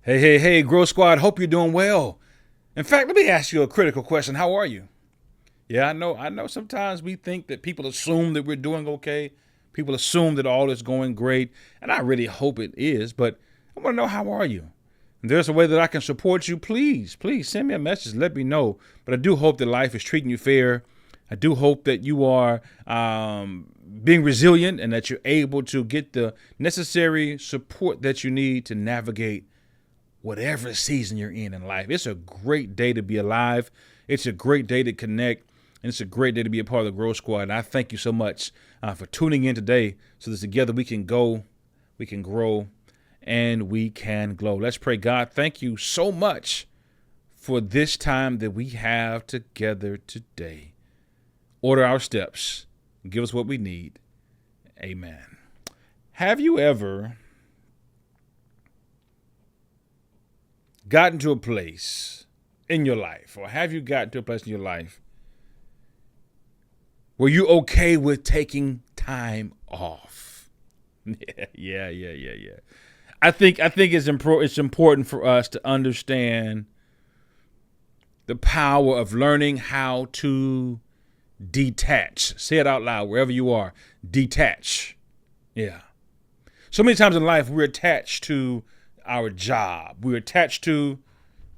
Hey, hey, hey, Growth Squad. Hope you're doing well. In fact, let me ask you a critical question. How are you? Yeah, I know sometimes we think that people assume that we're doing okay. People assume that all is going great, and I really hope it is, but I want to know, how are you? If there's a way that I can support you, please send me a message. Let me know. But I do hope that life is treating you fair. I do hope that you are being resilient and that you're able to get the necessary support that you need to navigate whatever season you're in life. It's a great day to be alive. It's a great day to connect. And it's a great day to be a part of the Growth Squad. And I thank you so much for tuning in today so that together we can go, we can grow, and we can glow. Let's pray. God, thank you so much for this time that we have together today. Order our steps. Give us what we need. Amen. Have you ever gotten to a place in your life, or have you gotten to a place in your life where you're okay with taking time off? Yeah. I think it's important for us to understand the power of learning how to detach. Say it out loud wherever you are. Detach. Yeah. So many times in life we're attached to our job. We're attached to,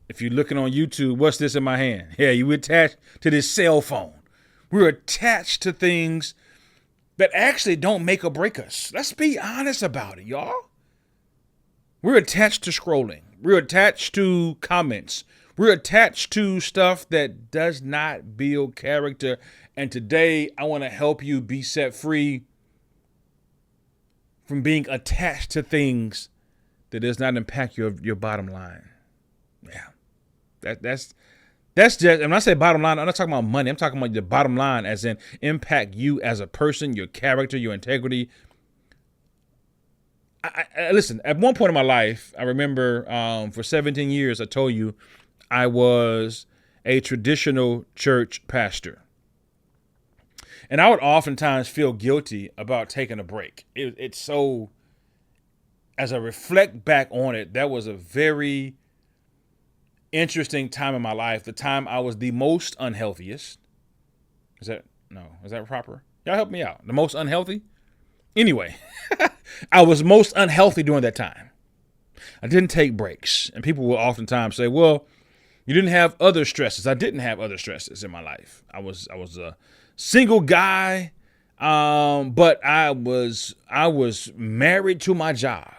if you're looking on YouTube, what's this in my hand? Yeah, you attached to this cell phone. We're attached to things that actually don't make or break us. Let's be honest about it, y'all. We're attached to scrolling. We're attached to comments. We're attached to stuff that does not build character. And today I want to help you be set free from being attached to things that does not impact your bottom line. Yeah, that's just, and when I say bottom line, I'm not talking about money. I'm talking about the bottom line as in impact you as a person, your character, your integrity. I listen, at one point in my life, I remember for 17 years, I told you I was a traditional church pastor. And I would oftentimes feel guilty about taking a break. It's so, as I reflect back on it, that was a very interesting time in my life. The time I was the most unhealthiest. Is that proper? Y'all help me out. The most unhealthy? Anyway, I was most unhealthy during that time. I didn't take breaks. And people will oftentimes say, well, you didn't have other stresses. I didn't have other stresses in my life. I was a single guy, but I was married to my job.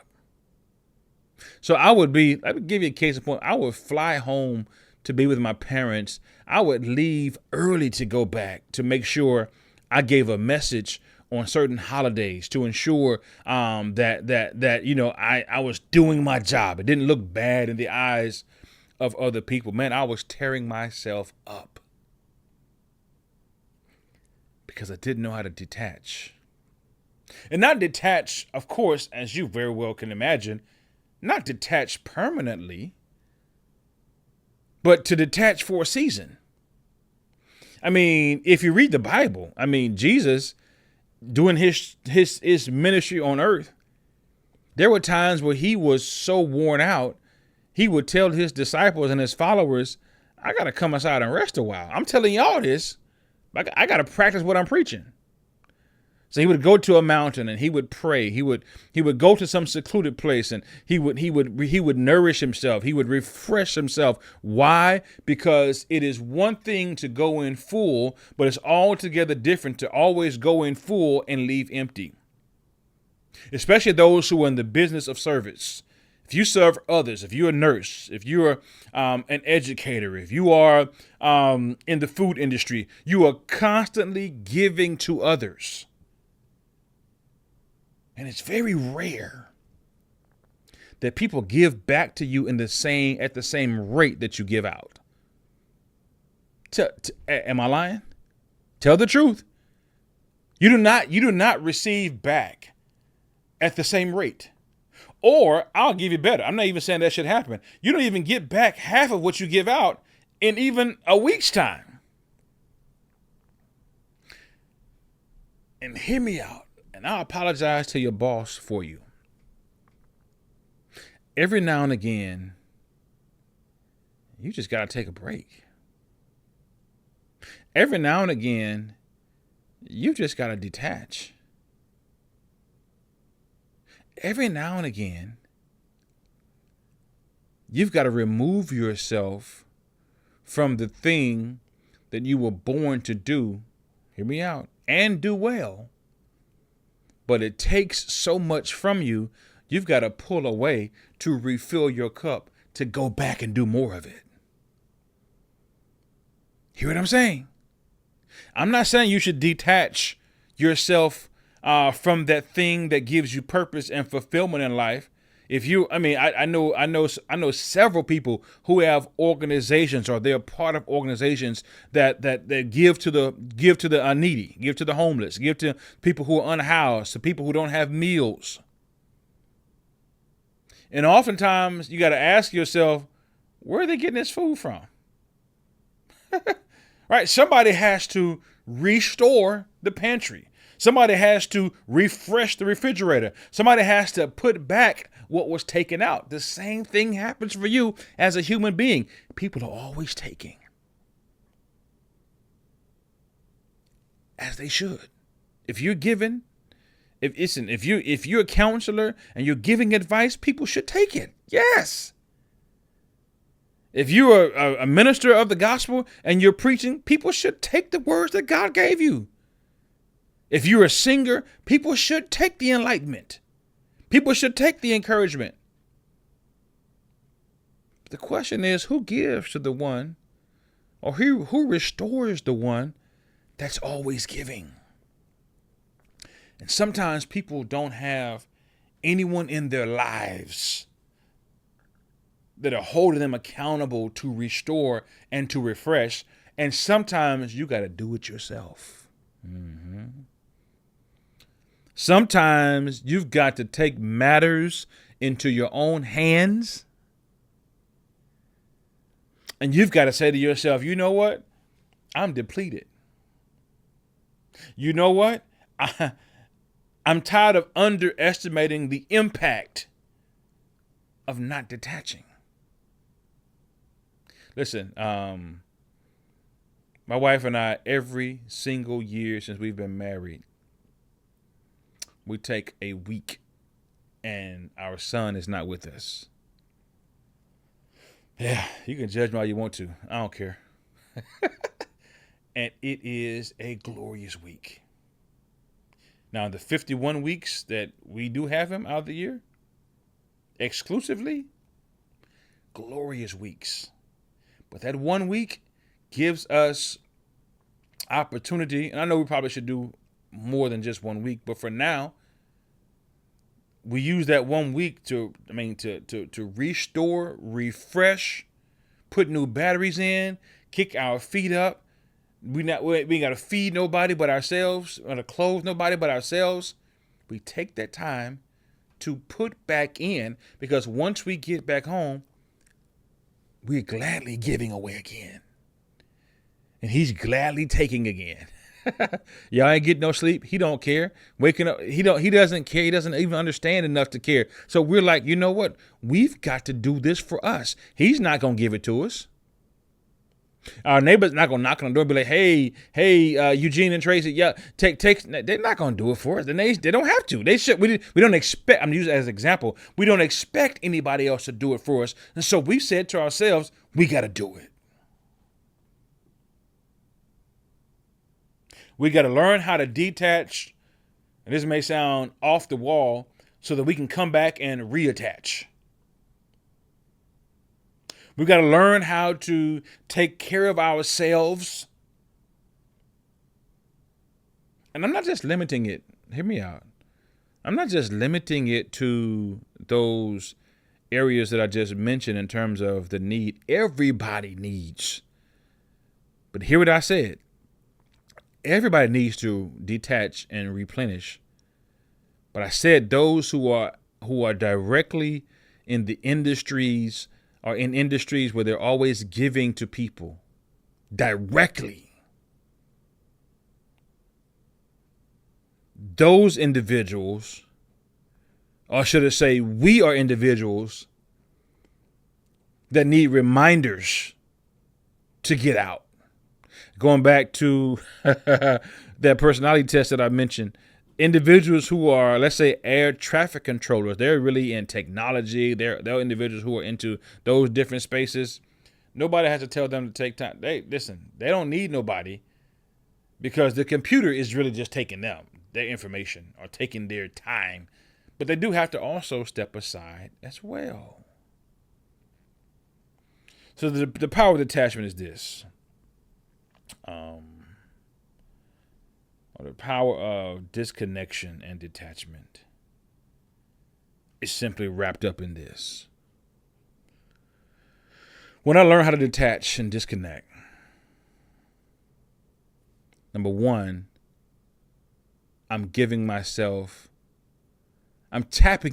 So let me give you a case in point. I would fly home to be with my parents. I would leave early to go back to make sure I gave a message on certain holidays to ensure that I was doing my job. It didn't look bad in the eyes of other people. Man, I was tearing myself up because I didn't know how to detach. And not detach, of course, as you very well can imagine, not detach permanently, but to detach for a season. I mean, if you read the Bible, Jesus doing his ministry on earth, there were times where he was so worn out, he would tell his disciples and his followers, I got to come aside and rest a while. I'm telling y'all this. I got to practice what I'm preaching. So he would go to a mountain and he would pray. He would go to some secluded place and he would nourish himself. He would refresh himself. Why? Because it is one thing to go in full, but it's altogether different to always go in full and leave empty. Especially those who are in the business of service. If you serve others, if you're a nurse, if you're an educator, if you are in the food industry, you are constantly giving to others. And it's very rare that people give back to you at the same rate that you give out. Am I lying? Tell the truth. You do not receive back at the same rate. Or I'll give you better. I'm not even saying that should happen. You don't even get back half of what you give out in even a week's time. And hear me out. And I'll apologize to your boss for you. Every now and again, you just got to take a break. Every now and again, you just got to detach. Every now and again, you've got to remove yourself from the thing that you were born to do, hear me out, and do well. But it takes so much from you, you've got to pull away to refill your cup, to go back and do more of it. Hear what I'm saying? I'm not saying you should detach yourself from that thing that gives you purpose and fulfillment in life. If you, I know several people who have organizations, or they're part of organizations that give to the needy, give to the homeless, give to people who are unhoused, to people who don't have meals. And oftentimes you got to ask yourself, where are they getting this food from? Right? Somebody has to restore the pantry. Somebody has to refresh the refrigerator. Somebody has to put back what was taken out. The same thing happens for you as a human being. People are always taking, as they should. If you're giving, if you're a counselor and you're giving advice, people should take it. Yes. If you're a minister of the gospel and you're preaching, people should take the words that God gave you. If you're a singer, people should take the enlightenment. People should take the encouragement. The question is, who gives to the one, or who restores the one that's always giving? And sometimes people don't have anyone in their lives that are holding them accountable to restore and to refresh. And sometimes you got to do it yourself. Mm-hmm. Sometimes you've got to take matters into your own hands. And you've got to say to yourself, you know what? I'm depleted. You know what? I'm tired of underestimating the impact of not detaching. Listen, my wife and I, every single year since we've been married, we take a week and our son is not with us. Yeah, you can judge me all you want to. I don't care. And it is a glorious week. Now, the 51 weeks that we do have him out of the year, exclusively, glorious weeks. But that 1 week gives us opportunity, and I know we probably should do more than just 1 week, but for now, we use that 1 week to restore, refresh, put new batteries in, kick our feet up. We ain't got to feed nobody but ourselves, or to clothe nobody but ourselves. We take that time to put back in, because once we get back home, we're gladly giving away again. And he's gladly taking again. Y'all ain't getting no sleep. He don't care. Waking up, he doesn't care. He doesn't even understand enough to care. So we're like, you know what? We've got to do this for us. He's not going to give it to us. Our neighbor's not going to knock on the door and be like, hey, Eugene and Tracy, yeah, take. They're not going to do it for us. And they don't have to. They should. We don't expect, I'm using it as an example. We don't expect anybody else to do it for us. And so we said to ourselves, we got to do it. We got to learn how to detach, and this may sound off the wall, so that we can come back and reattach. We got to learn how to take care of ourselves. And I'm not just limiting it. Hear me out. I'm not just limiting it to those areas that I just mentioned in terms of the need. Everybody needs. But hear what I said. Everybody needs to detach and replenish. But I said those who are directly in the industries, or in industries where they're always giving to people directly. Those individuals, or should I say, we are individuals that need reminders to get out. Going back to that personality test that I mentioned, individuals who are, let's say, air traffic controllers, they're really in technology. They're individuals who are into those different spaces. Nobody has to tell them to take time. They don't need nobody, because the computer is really just taking their information, or taking their time. But they do have to also step aside as well. So the power of detachment is this. Or the power of disconnection and detachment is simply wrapped up in this. When I learn how to detach and disconnect, number one, I'm tapping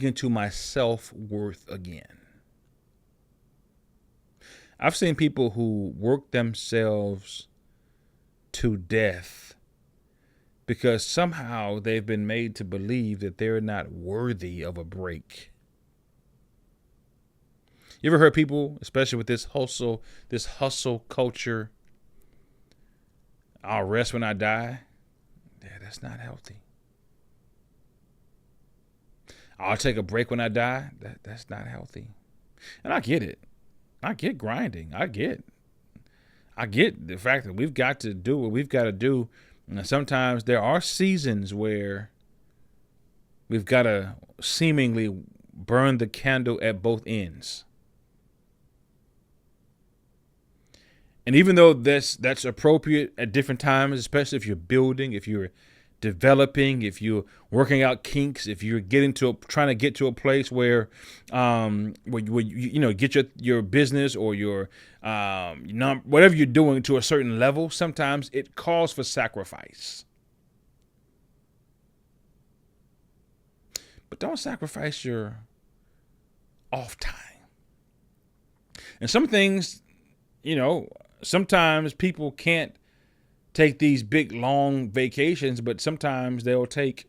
into my self-worth again. I've seen people who work themselves to death because somehow they've been made to believe that they're not worthy of a break. You ever heard people, especially with this hustle culture, I'll rest when I die? Yeah, that's not healthy. I'll take a break when I die? That's not healthy. And I get it. I get grinding. I get the fact that we've got to do what we've got to do. And sometimes there are seasons where we've got to seemingly burn the candle at both ends. And even though that's appropriate at different times, especially if you're building, if you're developing, if you're working out kinks, if you're trying to get to a place where you get your business or your whatever you're doing to a certain level, sometimes it calls for sacrifice. But don't sacrifice your off time. And some things, sometimes people can't take these big long vacations, but sometimes they'll take.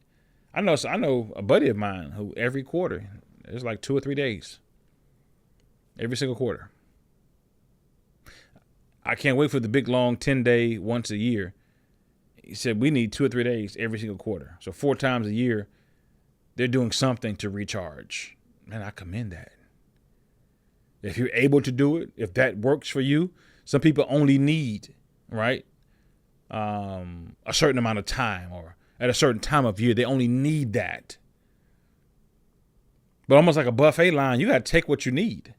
I know a buddy of mine who every quarter, it's like 2 or 3 days, every single quarter. I can't wait for the big long 10-day once a year. He said we need 2 or 3 days every single quarter. So 4 times a year, they're doing something to recharge. Man, I commend that. If you're able to do it, if that works for you, some people only need, right, a certain amount of time, or at a certain time of year, they only need that. But almost like a buffet line, you got to take what you need.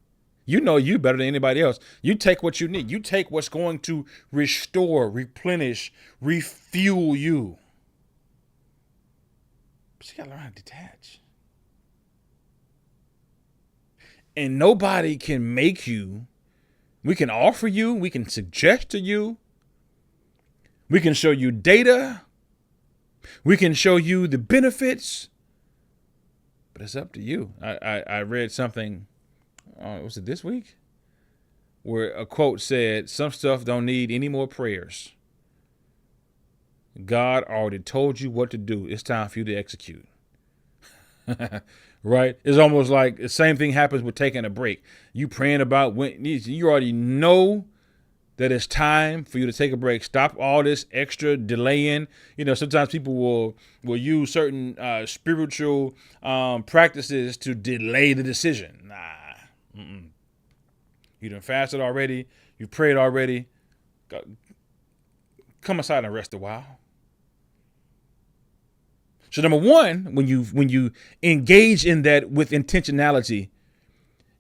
You know you better than anybody else. You take what you need. You take what's going to restore, replenish, refuel you. But you got to learn how to detach. And nobody can make you. We can offer you. We can suggest to you. We can show you data. We can show you the benefits. But it's up to you. I read something, was it this week? Where a quote said, some stuff don't need any more prayers. God already told you what to do. It's time for you to execute. Right? It's almost like the same thing happens with taking a break. You praying about when you already know that it's time for you to take a break. Stop all this extra delaying. Sometimes people will use certain spiritual practices to delay the decision. Nah. You done fasted already. You prayed already. Come aside and rest a while. So number one, when you engage in that with intentionality,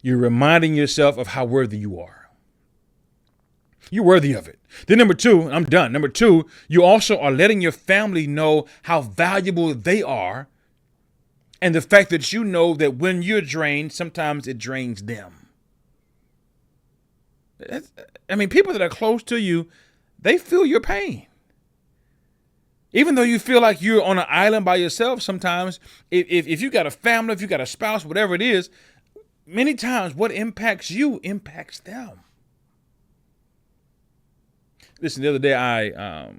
you're reminding yourself of how worthy you are. You're worthy of it. Then number two, and I'm done. Number two, you also are letting your family know how valuable they are, and the fact that you know that when you're drained, sometimes it drains them. People that are close to you, they feel your pain. Even though you feel like you're on an island by yourself, sometimes if you got a family, if you got a spouse, whatever it is, many times what impacts you impacts them. Listen, the other day I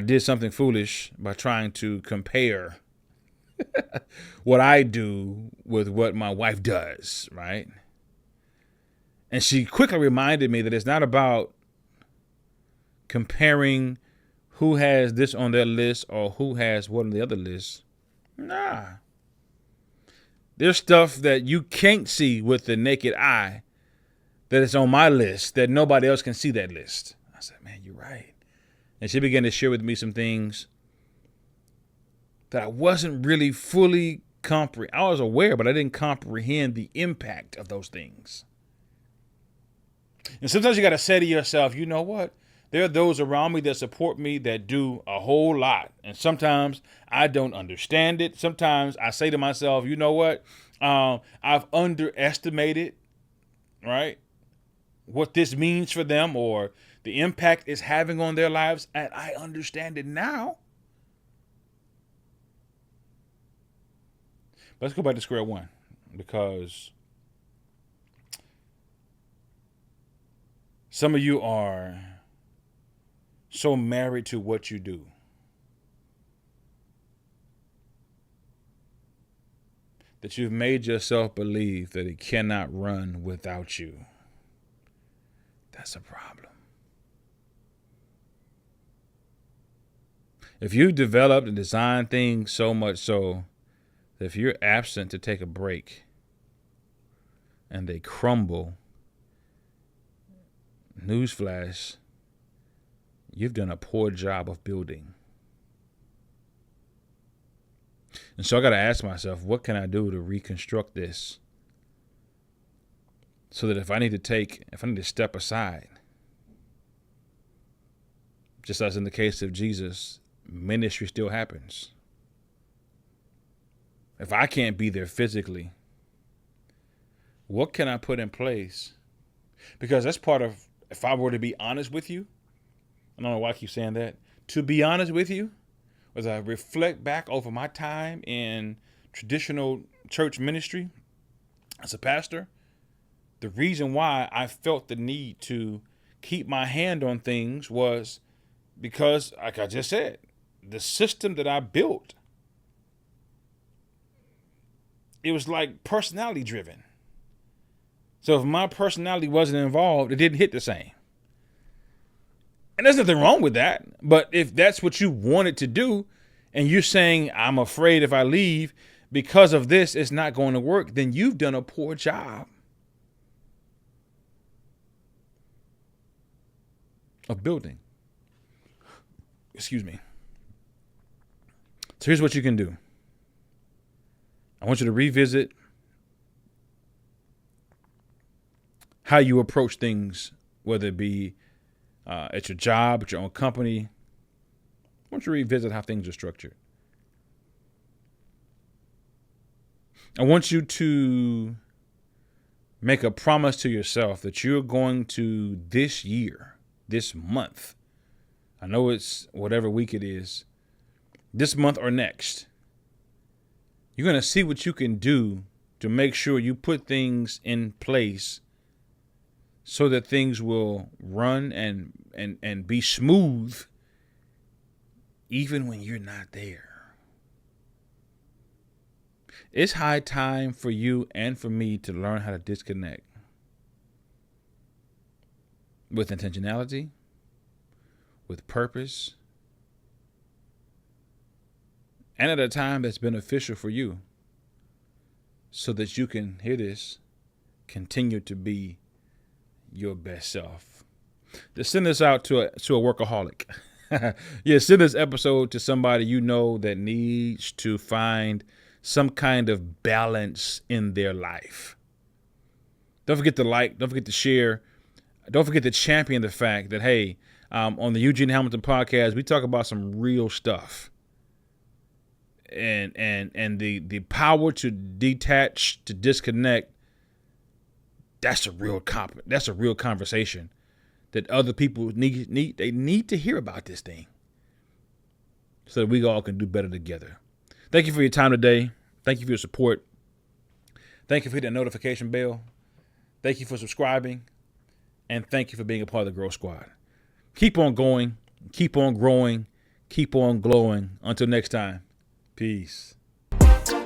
did something foolish by trying to compare what I do with what my wife does, right? And she quickly reminded me that it's not about comparing who has this on their list or who has what on the other list. Nah. There's stuff that you can't see with the naked eye that is on my list that nobody else can see that list. I said, man, you're right. And she began to share with me some things that I wasn't really fully I was aware, but I didn't comprehend the impact of those things. And sometimes you got to say to yourself, you know what? There are those around me that support me that do a whole lot. And sometimes I don't understand it. Sometimes I say to myself, you know what? I've underestimated, right, what this means for them or the impact it's having on their lives. And I understand it now. But let's go back to square one, because some of you are so married to what you do that you've made yourself believe that it cannot run without you. That's a problem. If you developed and designed things so much so that if you're absent to take a break and they crumble, newsflash, you've done a poor job of building. And so I got to ask myself, what can I do to reconstruct this so that if I need to step aside, just as in the case of Jesus, ministry still happens. If I can't be there physically, what can I put in place? Because that's part of, if I were to be honest with you, I don't know why I keep saying that. To be honest with you, as I reflect back over my time in traditional church ministry as a pastor, the reason why I felt the need to keep my hand on things was because, like I just said, the system that I built, it was like personality driven. So if my personality wasn't involved, it didn't hit the same. And there's nothing wrong with that. But if that's what you wanted to do, and you're saying, I'm afraid if I leave because of this, it's not going to work, then you've done a poor job of building. Excuse me. So here's what you can do. I want you to revisit how you approach things, whether it be at your job, at your own company. I want you to revisit how things are structured. I want you to make a promise to yourself that you're going to, this year, this month, I know it's whatever week it is, this month or next, you're going to see what you can do to make sure you put things in place so that things will run and be smooth even when you're not there. It's high time for you and for me to learn how to disconnect with intentionality, with purpose, and at a time that's beneficial for you, so that you can, hear this, continue to be your best self. To send this out to a workaholic. Yeah, send this episode to somebody you know that needs to find some kind of balance in their life. Don't forget to like, don't forget to share, don't forget to champion the fact that, hey, on the Eugene Hamilton podcast, we talk about some real stuff. And the power to detach, to disconnect, that's a real conversation that other people need to hear about this thing, so that we all can do better together. Thank you for your time today. Thank you for your support. Thank you for hitting that notification bell. Thank you for subscribing, and thank you for being a part of the Growth Squad. Keep on going, keep on growing, keep on glowing. Until next time, peace. 𝐸.